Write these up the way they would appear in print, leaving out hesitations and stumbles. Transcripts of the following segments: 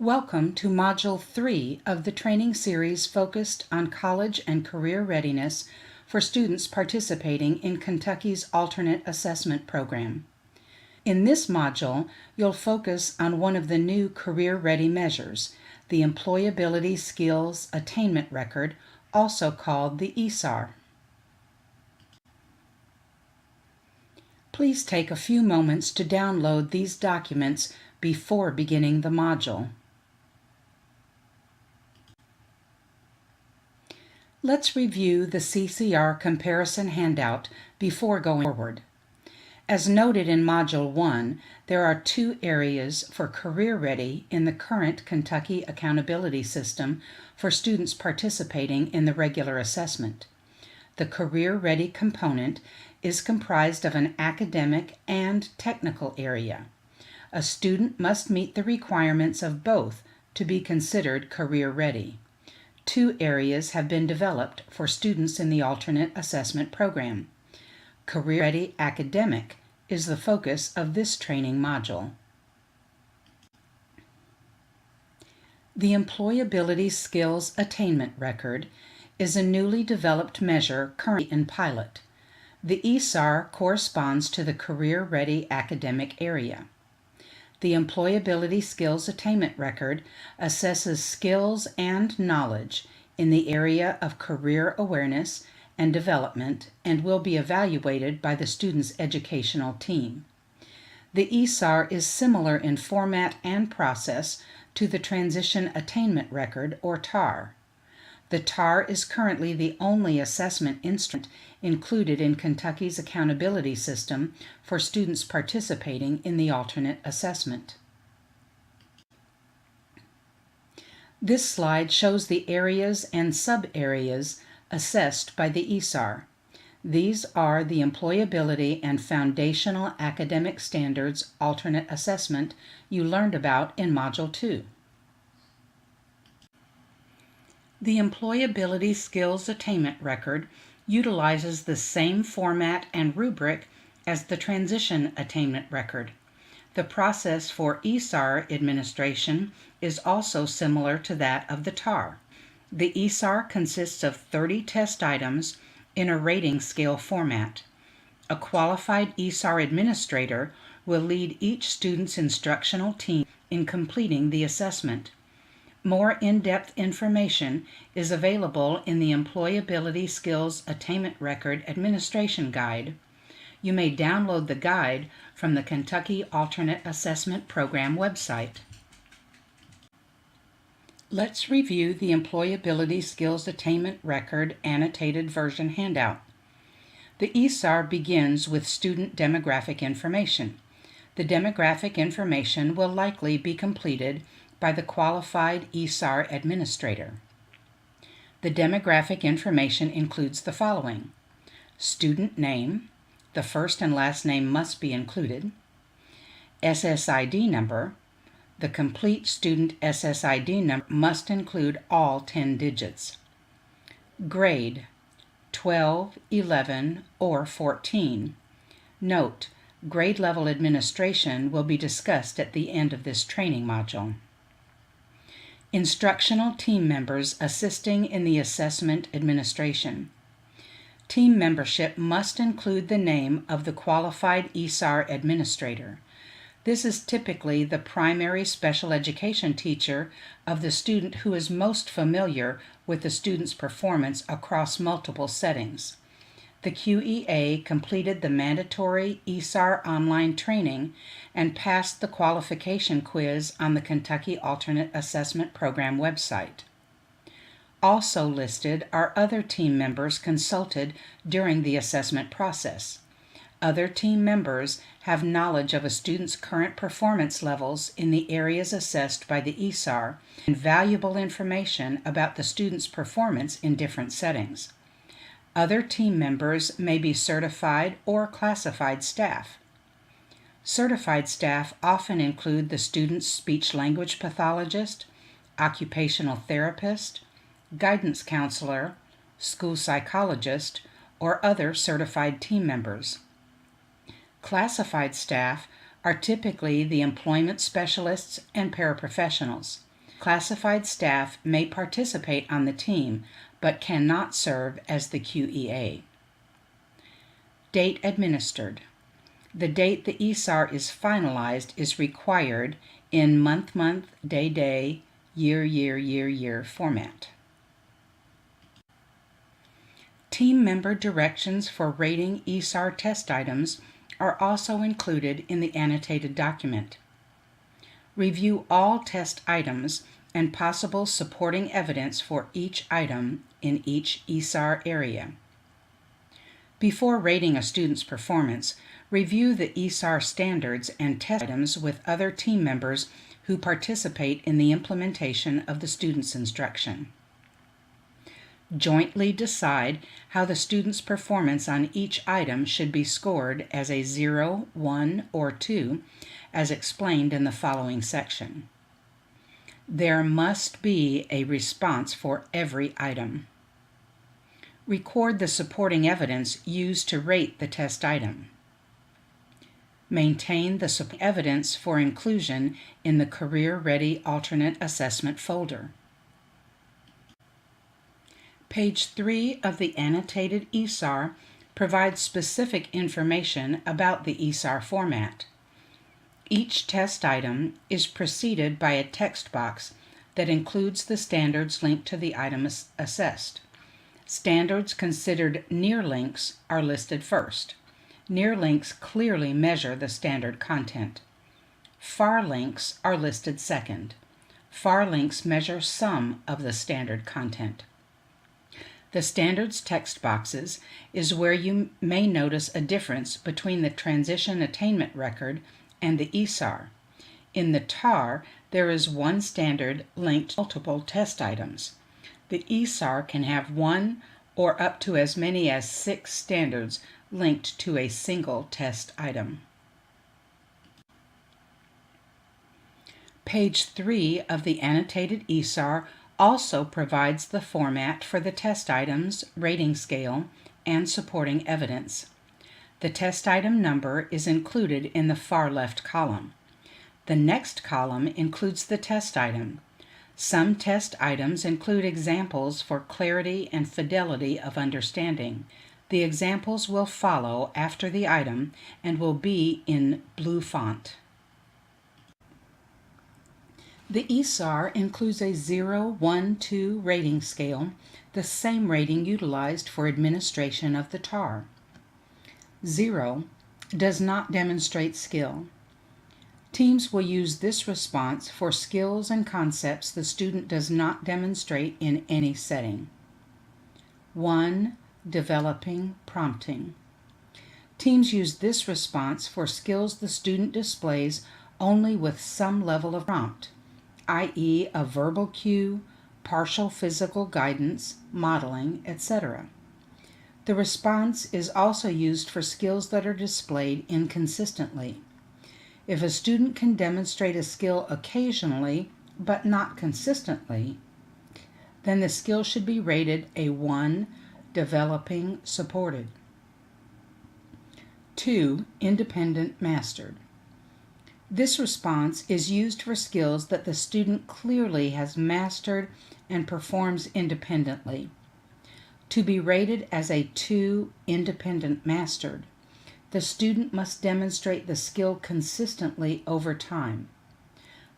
Welcome to Module 3 of the training series focused on college and career readiness for students participating in Kentucky's alternate assessment program. In this module, you'll focus on one of the new career-ready measures, the Employability Skills Attainment Record, also called the ESAR. Please take a few moments to download these documents before beginning the module. Let's review the CCR comparison handout before going forward. As noted in Module 1, there are two areas for Career Ready in the current Kentucky accountability system for students participating in the regular assessment. The Career Ready component is comprised of an academic and technical area. A student must meet the requirements of both to be considered career ready. Two areas have been developed for students in the alternate assessment program. Career Ready Academic is the focus of this training module. The Employability Skills Attainment Record is a newly developed measure currently in pilot. The ESAR corresponds to the Career Ready Academic area. The Employability Skills Attainment Record assesses skills and knowledge in the area of career awareness and development and will be evaluated by the student's educational team. The ESAR is similar in format and process to the Transition Attainment Record, or TAR. The TAR is currently the only assessment instrument included in Kentucky's accountability system for students participating in the alternate assessment. This slide shows the areas and sub-areas assessed by the ESAR. These are the Employability and Foundational Academic Standards alternate assessment you learned about in Module 2. The Employability Skills Attainment Record utilizes the same format and rubric as the Transition Attainment Record. The process for ESAR administration is also similar to that of the TAR. The ESAR consists of 30 test items in a rating scale format. A qualified ESAR administrator will lead each student's instructional team in completing the assessment. More in-depth information is available in the Employability Skills Attainment Record Administration Guide. You may download the guide from the Kentucky Alternate Assessment Program website. Let's review the Employability Skills Attainment Record Annotated Version handout. The ESAR begins with student demographic information. The demographic information will likely be completed by the qualified ESAR administrator. The demographic information includes the following: student name, the first and last name must be included, SSID number, the complete student SSID number must include all 10 digits, grade, 12, 11, or 14. Note, grade level administration will be discussed at the end of this training module. Instructional team members assisting in the assessment administration. Team membership must include the name of the qualified ESAR administrator. This is typically the primary special education teacher of the student who is most familiar with the student's performance across multiple settings. The QEA completed the mandatory ESAR online training and passed the qualification quiz on the Kentucky Alternate Assessment Program website. Also listed are other team members consulted during the assessment process. Other team members have knowledge of a student's current performance levels in the areas assessed by the ESAR and valuable information about the student's performance in different settings. Other team members may be certified or classified staff. Certified staff often include the student's speech-language pathologist, occupational therapist, guidance counselor, school psychologist, or other certified team members. Classified staff are typically the employment specialists and paraprofessionals. Classified staff may participate on the team, but cannot serve as the QEA. Date administered. The date the ESAR is finalized is required in month, day, year format. Team member directions for rating ESAR test items are also included in the annotated document. Review all test items and possible supporting evidence for each item in each ESAR area. Before rating a student's performance, review the ESAR standards and test items with other team members who participate in the implementation of the student's instruction. Jointly decide how the student's performance on each item should be scored as a 0, 1, or 2, as explained in the following section. There must be a response for every item. Record the supporting evidence used to rate the test item. Maintain the supporting evidence for inclusion in the Career Ready Alternate Assessment folder. Page 3 of the annotated ESAR provides specific information about the ESAR format. Each test item is preceded by a text box that includes the standards linked to the item assessed. Standards considered near links are listed first. Near links clearly measure the standard content. Far links are listed second. Far links measure some of the standard content. The standards text boxes is where you may notice a difference between the transition attainment record and the ESAR. In the TAR, there is one standard linked to multiple test items. The ESAR can have one or up to as many as 6 standards linked to a single test item. Page 3 of the annotated ESAR also provides the format for the test items, rating scale, and supporting evidence. The test item number is included in the far left column. The next column includes the test item. Some test items include examples for clarity and fidelity of understanding. The examples will follow after the item and will be in blue font. The ESAR includes a 0, 1, 2 rating scale, the same rating utilized for administration of the TAR. 0 does not demonstrate skill. Teams will use this response for skills and concepts the student does not demonstrate in any setting. 1. Developing prompting. Teams use this response for skills the student displays only with some level of prompt, i.e. a verbal cue, partial physical guidance, modeling, etc. The response is also used for skills that are displayed inconsistently. If a student can demonstrate a skill occasionally, but not consistently, then the skill should be rated a 1, developing, supported. 2, independent, mastered. This response is used for skills that the student clearly has mastered and performs independently. To be rated as a 2, independent, mastered, the student must demonstrate the skill consistently over time.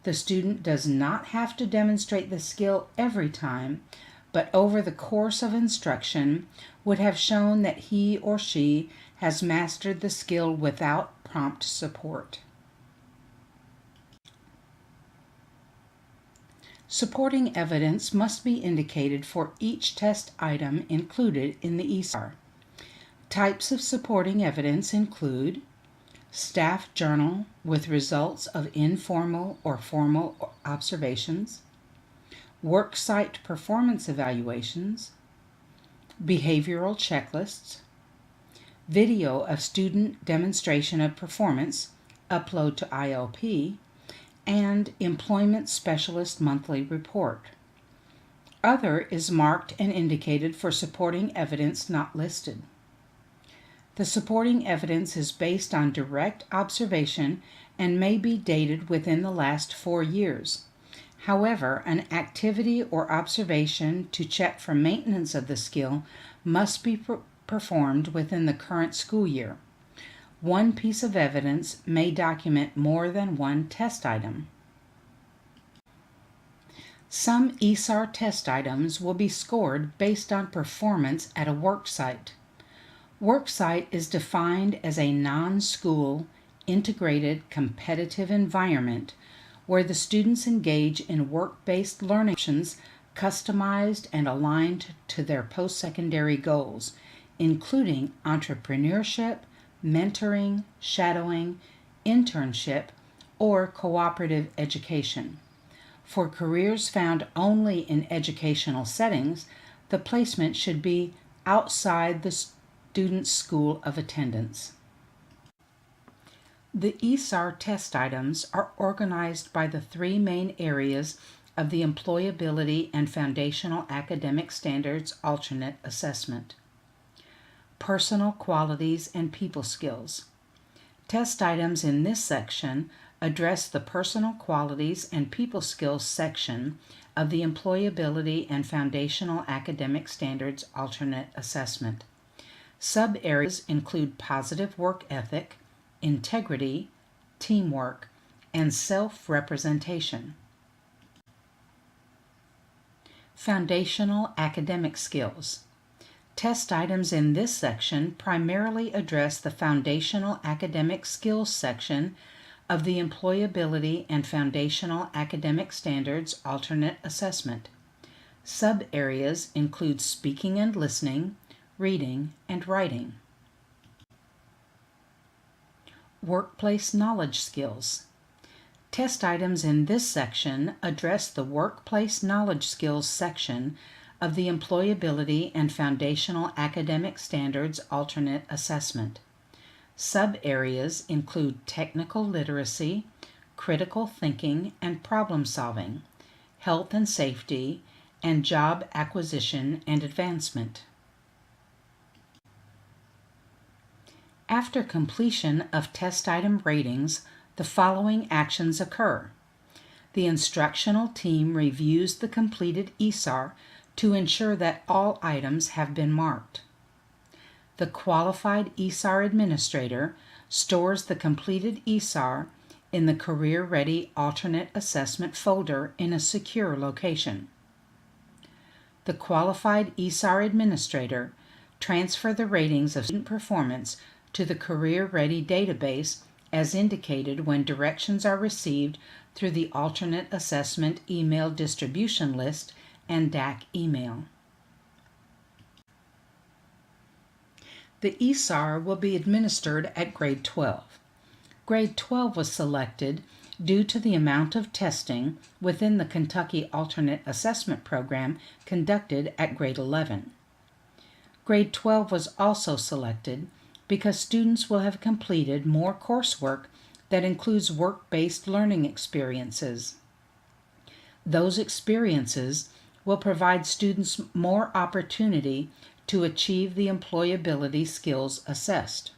The student does not have to demonstrate the skill every time, but over the course of instruction would have shown that he or she has mastered the skill without prompt support. Supporting evidence must be indicated for each test item included in the ESAR. Types of supporting evidence include staff journal with results of informal or formal observations, worksite performance evaluations, behavioral checklists, video of student demonstration of performance, upload to ILP, and Employment Specialist Monthly Report. Other is marked and indicated for supporting evidence not listed. The supporting evidence is based on direct observation and may be dated within the last 4 years. However, an activity or observation to check for maintenance of the skill must be performed within the current school year. One piece of evidence may document more than one test item. Some ESAR test items will be scored based on performance at a work site. Work site is defined as a non-school, integrated, competitive environment where the students engage in work-based learning options customized and aligned to their post-secondary goals, including entrepreneurship, mentoring, shadowing, internship, or cooperative education. For careers found only in educational settings, the placement should be outside the student's school of attendance. The ESAR test items are organized by the three main areas of the Employability and Foundational Academic Standards Alternate Assessment. Personal qualities and people skills. Test items in this section address the personal qualities and people skills section of the Employability and Foundational Academic Standards Alternate Assessment. Sub-areas include positive work ethic, integrity, teamwork, and self-representation. Foundational academic skills. Test items in this section primarily address the foundational academic skills section of the Employability and Foundational Academic Standards Alternate Assessment. Sub-areas include speaking and listening, reading, and writing. Workplace knowledge skills. Test items in this section address the workplace knowledge skills section of the Employability and Foundational Academic Standards Alternate Assessment. Sub-areas include technical literacy, critical thinking and problem solving, health and safety, and job acquisition and advancement. After completion of test item ratings, the following actions occur. The instructional team reviews the completed ESAR to ensure that all items have been marked. The qualified ESAR administrator stores the completed ESAR in the Career Ready Alternate Assessment folder in a secure location. The qualified ESAR administrator transfers the ratings of student performance to the Career Ready database as indicated when directions are received through the Alternate Assessment email distribution list and DAC email. The ESAR will be administered at grade 12. Grade 12 was selected due to the amount of testing within the Kentucky Alternate Assessment Program conducted at grade 11. Grade 12 was also selected because students will have completed more coursework that includes work-based learning experiences. Those experiences will provide students more opportunity to achieve the employability skills assessed.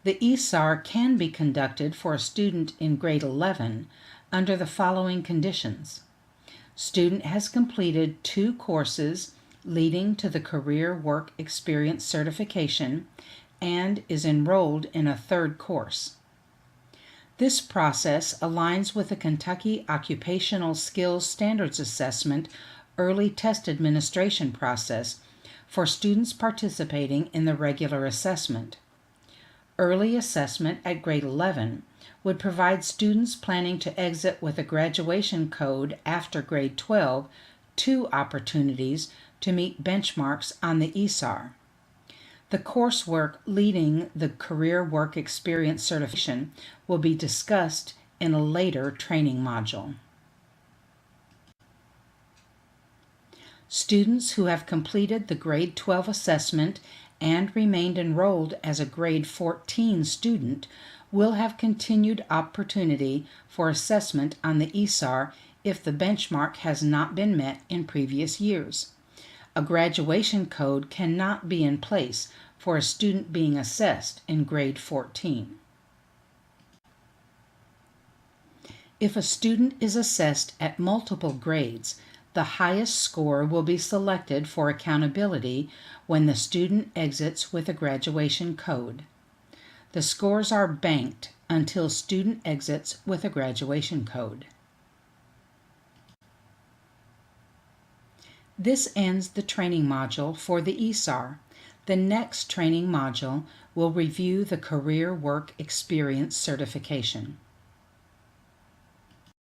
The ESAR can be conducted for a student in grade 11 under the following conditions. Student has completed 2 courses leading to the Career Work Experience certification and is enrolled in a 3rd course. This process aligns with the Kentucky Occupational Skills Standards Assessment early test administration process for students participating in the regular assessment. Early assessment at grade 11 would provide students planning to exit with a graduation code after grade 12 2 opportunities to meet benchmarks on the ESAR. The coursework leading the Career Work Experience certification will be discussed in a later training module. Students who have completed the grade 12 assessment and remained enrolled as a grade 14 student will have continued opportunity for assessment on the ESAR if the benchmark has not been met in previous years. A graduation code cannot be in place for a student being assessed in grade 14. If a student is assessed at multiple grades, the highest score will be selected for accountability when the student exits with a graduation code. The scores are banked until student exits with a graduation code. This ends the training module for the ESAR. The next training module will review the Career Work Experience certification.